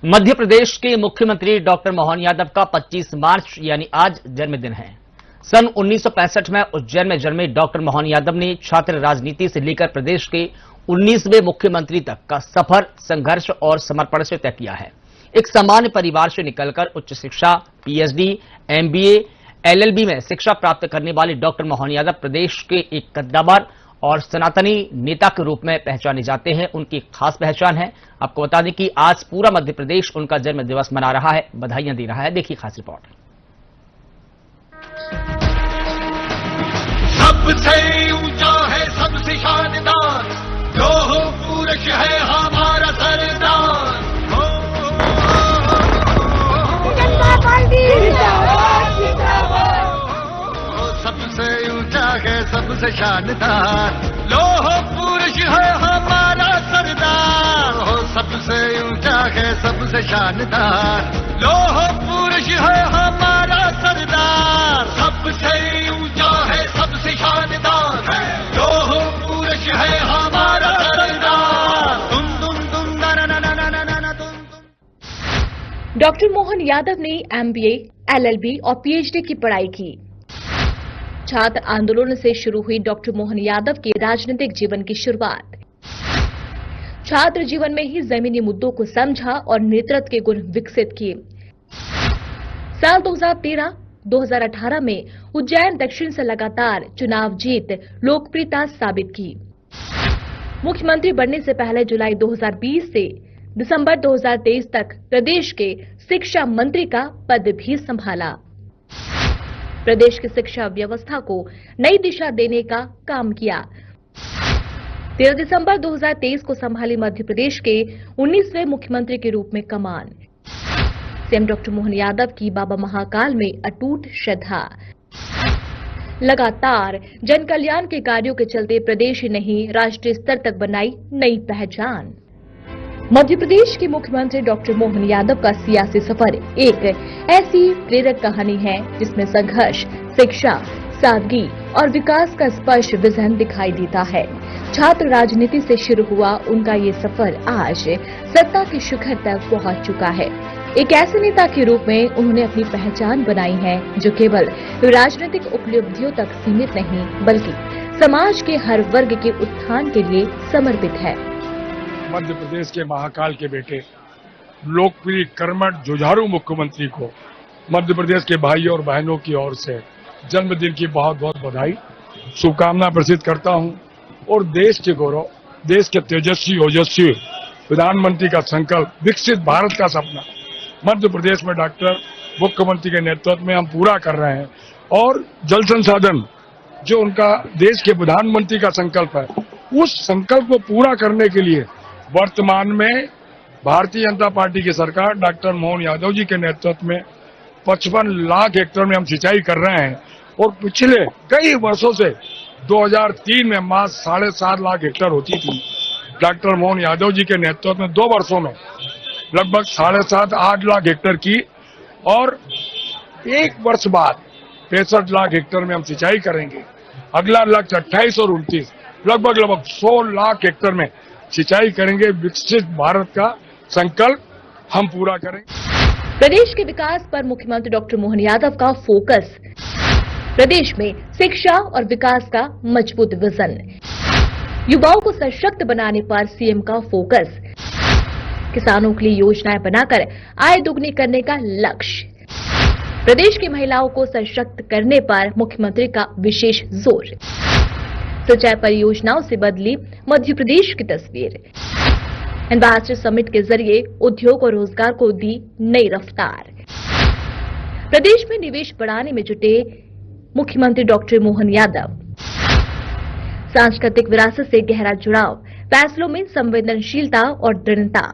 मध्य प्रदेश के मुख्यमंत्री डॉक्टर मोहन यादव का 25 मार्च यानी आज जन्मदिन है। सन 1965 में उज्जैन में जन्मे डॉक्टर मोहन यादव ने छात्र राजनीति से लेकर प्रदेश के 19वें मुख्यमंत्री तक का सफर संघर्ष और समर्पण से तय किया है। एक सामान्य परिवार से निकलकर उच्च शिक्षा, पीएचडी, एमबीए, एलएलबी में शिक्षा प्राप्त करने वाले डॉक्टर मोहन यादव प्रदेश के एक कद्दावर और सनातनी नेता के रूप में पहचाने जाते हैं। उनकी खास पहचान है। आपको बता दें कि आज पूरा मध्य प्रदेश उनका जन्म दिवस मना रहा है, बधाइयां दे रहा है। देखिए खास रिपोर्ट। सबसे ऊंचा है, सबसे शानदार, लोह पुरुष है हमारा सरदार। सबसे ऊंचा है, सबसे शानदार, लोह पुरुष है हमारा सरदार। सबसे ऊंचा है, सबसे शानदार, लोह पुरुष है हमारा सरदार। सबसे ऊंचा है, सबसे शानदार, लोह पुरुष है हमारा सरदार। तुम ना ना ना ना ना ना ना तुम। डॉक्टर मोहन यादव ने एमबीए, एलएलबी और पीएचडी की पढ़ाई की। छात्र आंदोलन से शुरू हुई डॉक्टर मोहन यादव के राजनीतिक जीवन की शुरुआत। छात्र जीवन में ही जमीनी मुद्दों को समझा और नेतृत्व के गुण विकसित किए। साल 2013-2018 में उज्जैन दक्षिण से लगातार चुनाव जीत लोकप्रियता साबित की। मुख्यमंत्री बनने से पहले जुलाई 2020 से दिसंबर 2023 तक प्रदेश के शिक्षा मंत्री का पद भी संभाला। प्रदेश की शिक्षा व्यवस्था को नई दिशा देने का काम किया। 13 दिसंबर 2023 को संभाली मध्य प्रदेश के 19वें मुख्यमंत्री के रूप में कमान। सीएम डॉक्टर मोहन यादव की बाबा महाकाल में अटूट श्रद्धा। लगातार जन कल्याण के कार्यों के चलते प्रदेश ही नहीं राष्ट्रीय स्तर तक बनाई नई पहचान। मध्य प्रदेश के मुख्यमंत्री डॉक्टर मोहन यादव का सियासी सफर एक ऐसी प्रेरक कहानी है जिसमें संघर्ष, शिक्षा, सादगी और विकास का स्पष्ट विजन दिखाई देता है। छात्र राजनीति से शुरू हुआ उनका ये सफर आज सत्ता के शिखर तक पहुंच चुका है। एक ऐसे नेता के रूप में उन्होंने अपनी पहचान बनाई है जो केवल राजनीतिक उपलब्धियों तक सीमित नहीं बल्कि समाज के हर वर्ग के उत्थान के लिए समर्पित है। मध्य प्रदेश के महाकाल के बेटे, लोकप्रिय कर्मठ जुझारू मुख्यमंत्री को मध्य प्रदेश के भाइयों और बहनों की ओर से जन्मदिन की बहुत बहुत बधाई, शुभकामना प्रसिद्ध करता हूं। और देश के गौरव, देश के तेजस्वी ओजस्वी प्रधानमंत्री का संकल्प, विकसित भारत का सपना मध्य प्रदेश में डॉक्टर मुख्यमंत्री के नेतृत्व में हम पूरा कर रहे हैं। और जल संसाधन जो उनका देश के प्रधानमंत्री का संकल्प है, उस संकल्प को पूरा करने के लिए वर्तमान में भारतीय जनता पार्टी की सरकार डॉक्टर मोहन यादव जी के नेतृत्व में 55 लाख हेक्टेयर में हम सिंचाई कर रहे हैं। और पिछले कई वर्षों से 2003 में मात्र 7.5 लाख हेक्टेयर होती थी। डॉक्टर मोहन यादव जी के नेतृत्व में 2 वर्षों में लगभग 7.5-8 लाख हेक्टेयर की। और एक वर्ष बाद 65 लाख हेक्टेयर में हम सिंचाई करेंगे। अगला लक्ष्य 28 और 29 लगभग 100 लाख हेक्टेयर में सिंचाई करेंगे। विकसित भारत का संकल्प हम पूरा करेंगे। प्रदेश के विकास पर मुख्यमंत्री डॉक्टर मोहन यादव का फोकस। प्रदेश में शिक्षा और विकास का मजबूत विजन। युवाओं को सशक्त बनाने पर सीएम का फोकस। किसानों के लिए योजनाएं बनाकर आय दोगुनी करने का लक्ष्य। प्रदेश की महिलाओं को सशक्त करने पर मुख्यमंत्री का विशेष जोर। सिंचाई परियोजनाओं से बदली मध्य प्रदेश की तस्वीर। एम्बेसडर समिट के जरिए उद्योग और रोजगार को दी नई रफ्तार। प्रदेश में निवेश बढ़ाने में जुटे मुख्यमंत्री डॉक्टर मोहन यादव। सांस्कृतिक विरासत से गहरा जुड़ाव, फैसलों में संवेदनशीलता और दृढ़ता।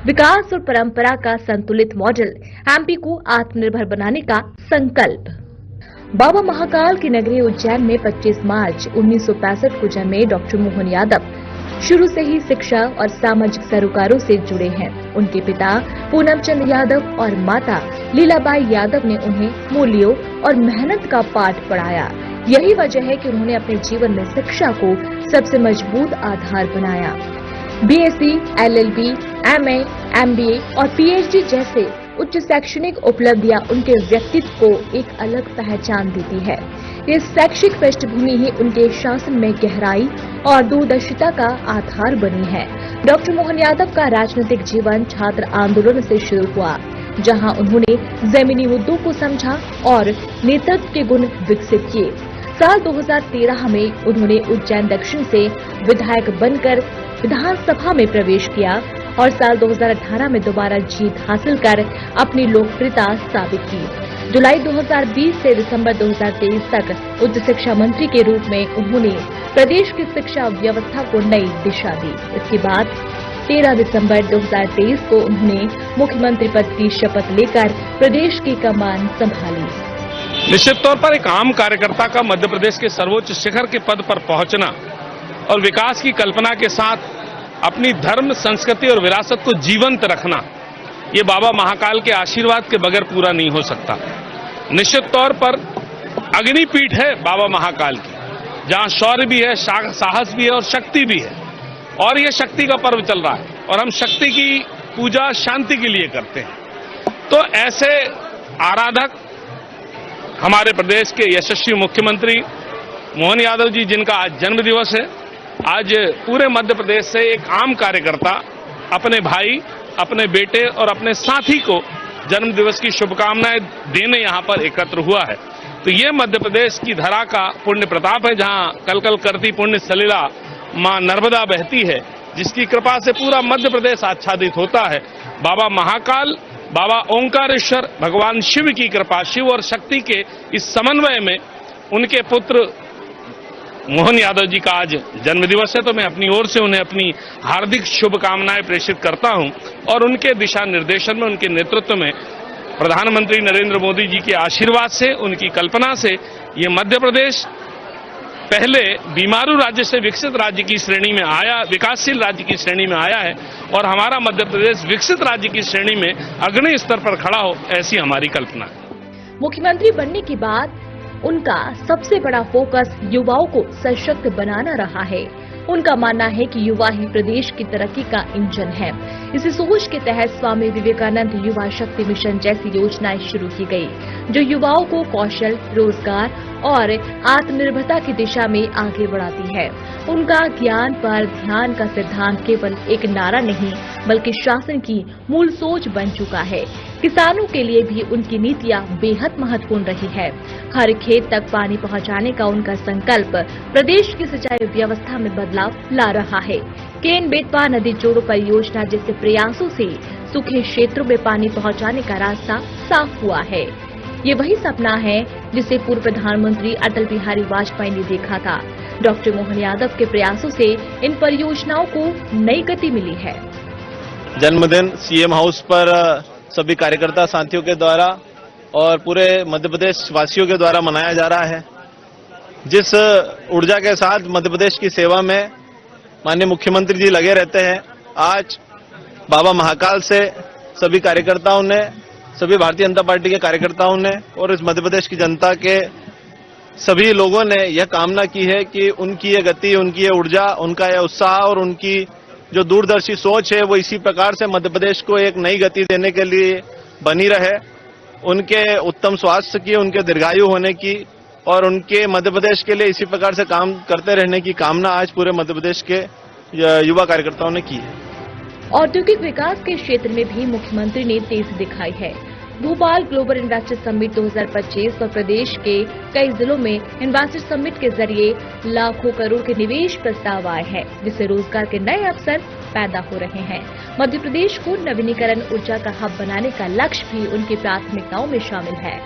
विकास और परंपरा का संतुलित मॉडल, एमपी को आत्मनिर्भर बनाने का संकल्प। बाबा महाकाल की नगरी उज्जैन में 25 मार्च 1965 को जन्मे डॉक्टर मोहन यादव शुरू से ही शिक्षा और सामाजिक सरोकारों से जुड़े हैं। उनके पिता पूनमचंद यादव और माता लीलाबाई यादव ने उन्हें मूल्यों और मेहनत का पाठ पढ़ाया। यही वजह है कि उन्होंने अपने जीवन में शिक्षा को सबसे मजबूत आधार बनाया। बीएससी, एलएलबी, एमए, एमबीए और पीएचडी जैसे उच्च शैक्षणिक उपलब्धियां उनके व्यक्तित्व को एक अलग पहचान देती है। ये शैक्षिक पृष्ठभूमि ही उनके शासन में गहराई और दूरदर्शिता का आधार बनी है। डॉक्टर मोहन यादव का राजनीतिक जीवन छात्र आंदोलन से शुरू हुआ, जहां उन्होंने जमीनी मुद्दों को समझा और नेतृत्व के गुण विकसित किए। साल 2013 में उन्होंने उज्जैन दक्षिण से विधायक बनकर विधानसभा में प्रवेश किया और साल 2018 में दोबारा जीत हासिल कर अपनी लोकप्रियता साबित की। जुलाई 2020 से दिसंबर 2023 तक उच्च शिक्षा मंत्री के रूप में उन्होंने प्रदेश की शिक्षा व्यवस्था को नई दिशा दी। इसके बाद 13 दिसंबर 2023 को उन्होंने मुख्यमंत्री पद की शपथ लेकर प्रदेश की कमान संभाली। निश्चित तौर पर एक आम कार्यकर्ता का मध्य प्रदेश के सर्वोच्च शिखर के पद पर पहुंचना और विकास की कल्पना के साथ अपनी धर्म, संस्कृति और विरासत को जीवंत रखना, ये बाबा महाकाल के आशीर्वाद के बगैर पूरा नहीं हो सकता। निश्चित तौर पर अग्निपीठ है बाबा महाकाल की, जहां शौर्य भी है, साहस भी है और शक्ति भी है। और ये शक्ति का पर्व चल रहा है और हम शक्ति की पूजा शांति के लिए करते हैं। तो ऐसे आराधक हमारे प्रदेश के यशस्वी मुख्यमंत्री मोहन यादव जी, जिनका आज जन्म दिवस है, आज पूरे मध्य प्रदेश से एक आम कार्यकर्ता अपने भाई, अपने बेटे और अपने साथी को जन्म दिवस की शुभकामनाएं देने यहां पर एकत्र हुआ है। तो ये मध्य प्रदेश की धरा का पुण्य प्रताप है, जहां कल कल करती पुण्य सलिला मां नर्मदा बहती है, जिसकी कृपा से पूरा मध्य प्रदेश आच्छादित होता है। बाबा महाकाल, बाबा ओंकारेश्वर, भगवान शिव की कृपा, शिव और शक्ति के इस समन्वय में उनके पुत्र मोहन यादव जी का आज जन्मदिवस है। तो मैं अपनी ओर से उन्हें अपनी हार्दिक शुभकामनाएं प्रेषित करता हूं और उनके दिशा निर्देशन में, उनके नेतृत्व में, प्रधानमंत्री नरेंद्र मोदी जी के आशीर्वाद से, उनकी कल्पना से ये मध्य प्रदेश पहले बीमारू राज्य से विकसित राज्य की श्रेणी में आया, विकासशील राज्य की श्रेणी में आया है और हमारा मध्य प्रदेश विकसित राज्य की श्रेणी में अग्रणी स्तर पर खड़ा हो, ऐसी हमारी कल्पना है। मुख्यमंत्री बनने के बाद उनका सबसे बड़ा फोकस युवाओं को सशक्त बनाना रहा है। उनका मानना है कि युवा ही प्रदेश की तरक्की का इंजन है। इसी सोच के तहत स्वामी विवेकानंद युवा शक्ति मिशन जैसी योजनाएं शुरू की गई, जो युवाओं को कौशल, रोजगार और आत्मनिर्भरता की दिशा में आगे बढ़ाती है। उनका ज्ञान पर ध्यान का सिद्धांत केवल एक नारा नहीं, बल्कि शासन की मूल सोच बन चुका है। किसानों के लिए भी उनकी नीतियां बेहद महत्वपूर्ण रही है। हर खेत तक पानी पहुंचाने का उनका संकल्प प्रदेश की सिंचाई व्यवस्था में बदलाव ला रहा है। केन बेतवा नदी जोड़ो परियोजना जैसे प्रयासों से सूखे क्षेत्रों में पानी पहुंचाने का रास्ता साफ हुआ है। ये वही सपना है जिसे पूर्व प्रधानमंत्री अटल बिहारी वाजपेयी ने देखा था। डॉक्टर मोहन यादव के प्रयासों से इन परियोजनाओं को नई गति मिली है। जन्मदिन सीएम हाउस पर सभी कार्यकर्ता साथियों के द्वारा और पूरे मध्य प्रदेश वासियों के द्वारा मनाया जा रहा है। जिस ऊर्जा के साथ मध्य प्रदेश की सेवा में माननीय मुख्यमंत्री जी लगे रहते हैं, आज बाबा महाकाल से सभी कार्यकर्ताओं ने, सभी भारतीय जनता पार्टी के कार्यकर्ताओं ने और इस मध्य प्रदेश की जनता के सभी लोगों ने यह कामना की है कि उनकी ये गति, उनकी ये ऊर्जा, उनका यह उत्साह और उनकी जो दूरदर्शी सोच है वो इसी प्रकार से मध्य प्रदेश को एक नई गति देने के लिए बनी रहे। उनके उत्तम स्वास्थ्य की, उनके दीर्घायु होने की और उनके मध्य प्रदेश के लिए इसी प्रकार से काम करते रहने की कामना आज पूरे मध्य प्रदेश के युवा कार्यकर्ताओं ने की है। औद्योगिक विकास के क्षेत्र में भी मुख्यमंत्री ने तेजी दिखाई है। भोपाल ग्लोबल इन्वेस्टर समिट 2025 और प्रदेश के कई जिलों में इन्वेस्टर समिट के जरिए लाखों करोड़ के निवेश प्रस्ताव आए हैं, जिससे रोजगार के नए अवसर पैदा हो रहे हैं। मध्य प्रदेश को नवीनीकरण ऊर्जा का हब बनाने का लक्ष्य भी उनकी प्राथमिकताओं में शामिल है।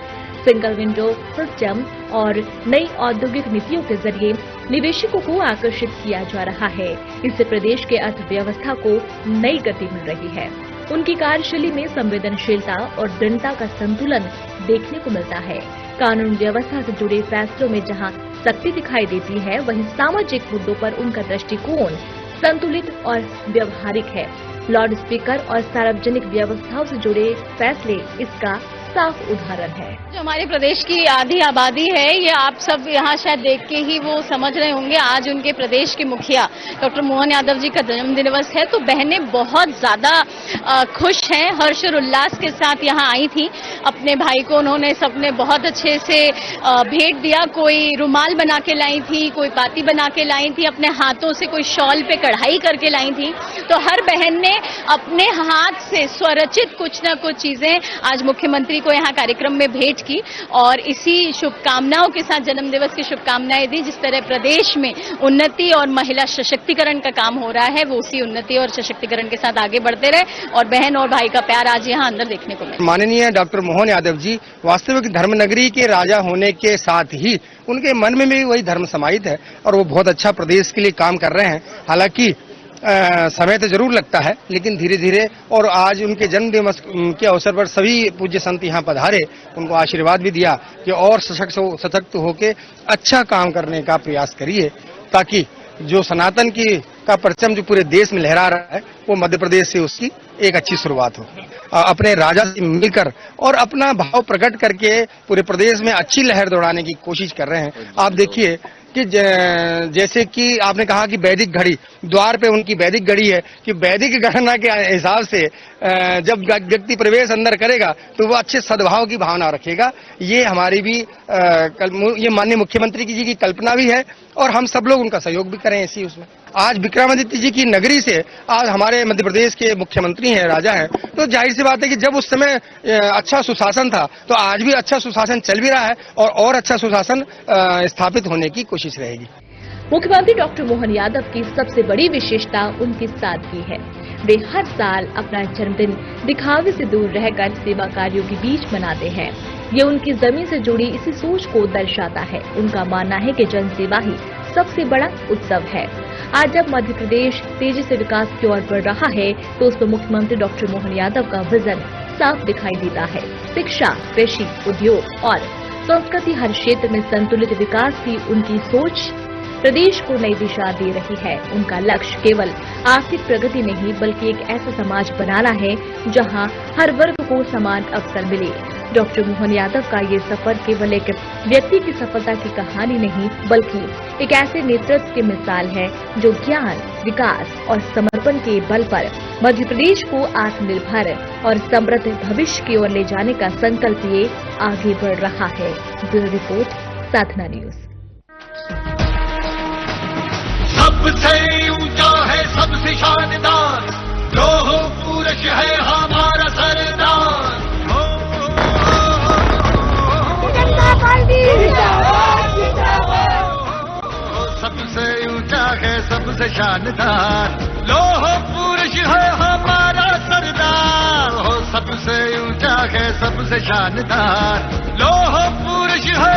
सिंगल विंडो सिस्टम और नई औद्योगिक नीतियों के जरिए निवेशकों को आकर्षित किया जा रहा है। इससे प्रदेश के अर्थव्यवस्था को नई गति मिल रही है। उनकी कार्यशैली में संवेदनशीलता और दृढ़ता का संतुलन देखने को मिलता है। कानून व्यवस्था से जुड़े फैसलों में जहां सख्ती दिखाई देती है, वहीं सामाजिक मुद्दों पर उनका दृष्टिकोण संतुलित और व्यवहारिक है। लाउड स्पीकर और सार्वजनिक व्यवस्थाओं से जुड़े फैसले इसका साफ उदाहरण है। जो हमारे प्रदेश की आधी आबादी है, ये आप सब यहाँ शायद देख के ही वो समझ रहे होंगे। आज उनके प्रदेश के मुखिया डॉक्टर मोहन यादव जी का जन्मदिन दिवस है, तो बहनें बहुत ज्यादा खुश हैं, हर्ष और उल्लास के साथ यहाँ आई थी। अपने भाई को उन्होंने सबने बहुत अच्छे से भेंट दिया। कोई रुमाल बना के लाई थी, कोई पाती बना के लाई थी, अपने हाथों से कोई शॉल पे कढ़ाई करके लाई थी। तो हर बहन ने अपने हाथ से स्वरचित कुछ न कुछ चीजें आज मुख्यमंत्री को यहाँ कार्यक्रम में भेंट की और इसी शुभकामनाओं के साथ जन्म दिवस की शुभकामनाएं दी। जिस तरह प्रदेश में उन्नति और महिला सशक्तिकरण का काम हो रहा है, वो उसी उन्नति और सशक्तिकरण के साथ आगे बढ़ते रहे और बहन और भाई का प्यार आज यहाँ अंदर देखने को मिला। माननीय डॉक्टर मोहन यादव जी वास्तविक धर्मनगरी के राजा होने के साथ ही उनके मन में भी वही धर्म समाहित है और वो बहुत अच्छा प्रदेश के लिए काम कर रहे हैं। हालांकि समय तो जरूर लगता है, लेकिन धीरे धीरे, और आज उनके जन्मदिन के अवसर पर सभी पूज्य संत यहाँ पधारे, उनको आशीर्वाद भी दिया कि और सशक्त होके अच्छा काम करने का प्रयास करिए, ताकि जो सनातन का परचम जो पूरे देश में लहरा रहा है, वो मध्य प्रदेश से उसकी एक अच्छी शुरुआत हो। अपने राजा से मिलकर और अपना भाव प्रकट करके पूरे प्रदेश में अच्छी लहर दौड़ाने की कोशिश कर रहे हैं। आप देखिए कि जैसे कि आपने कहा कि वैदिक घड़ी, द्वार पे उनकी वैदिक घड़ी है कि वैदिक गणना के हिसाब से जब व्यक्ति प्रवेश अंदर करेगा तो वो अच्छे सद्भाव की भावना रखेगा। ये हमारी भी ये माननीय मुख्यमंत्री जी की कल्पना भी है और हम सब लोग उनका सहयोग भी करें इसी उसमें। आज विक्रमादित्य जी की नगरी से आज हमारे मध्य प्रदेश के मुख्यमंत्री हैं, राजा हैं, तो जाहिर सी बात है कि जब उस समय अच्छा सुशासन था तो आज भी अच्छा सुशासन चल भी रहा है और अच्छा सुशासन स्थापित होने की कोशिश रहेगी। मुख्यमंत्री डॉक्टर मोहन यादव की सबसे बड़ी विशेषता उनकी सादगी है। वे हर साल अपना जन्मदिन दिखावे से दूर रहकर सेवा कार्यों के बीच मनाते हैं। ये उनकी जमीन से जुड़ी इसी सोच को दर्शाता है। उनका मानना है कि जन सेवा ही सबसे बड़ा उत्सव है। आज जब मध्य प्रदेश तेजी से विकास की ओर बढ़ रहा है तो उसमें मुख्यमंत्री डॉक्टर मोहन यादव का विजन साफ दिखाई देता है। शिक्षा, कृषि, उद्योग और संस्कृति हर क्षेत्र में संतुलित विकास की उनकी सोच प्रदेश को नई दिशा दे रही है। उनका लक्ष्य केवल आर्थिक प्रगति नहीं बल्कि एक ऐसा समाज बनाना है जहां हर वर्ग को समान अवसर मिले। डॉक्टर मोहन यादव का ये सफर केवल एक व्यक्ति की सफलता की कहानी नहीं बल्कि एक ऐसे नेतृत्व की मिसाल है जो ज्ञान, विकास और समर्पण के बल पर मध्य प्रदेश को आत्मनिर्भर और समृद्ध भविष्य की ओर ले जाने का संकल्प लिए आगे बढ़ रहा है। ब्यूरो रिपोर्ट, साधना न्यूज। सबसे ऊंचा है, सबसे शानदार, लोह पुरुष है हमारा सरदार। सबसे ऊंचा है, सबसे शानदार, लोह पुरुष है हमारा सरदार। सबसे ऊंचा है, सबसे शानदार, लोह पुरुष है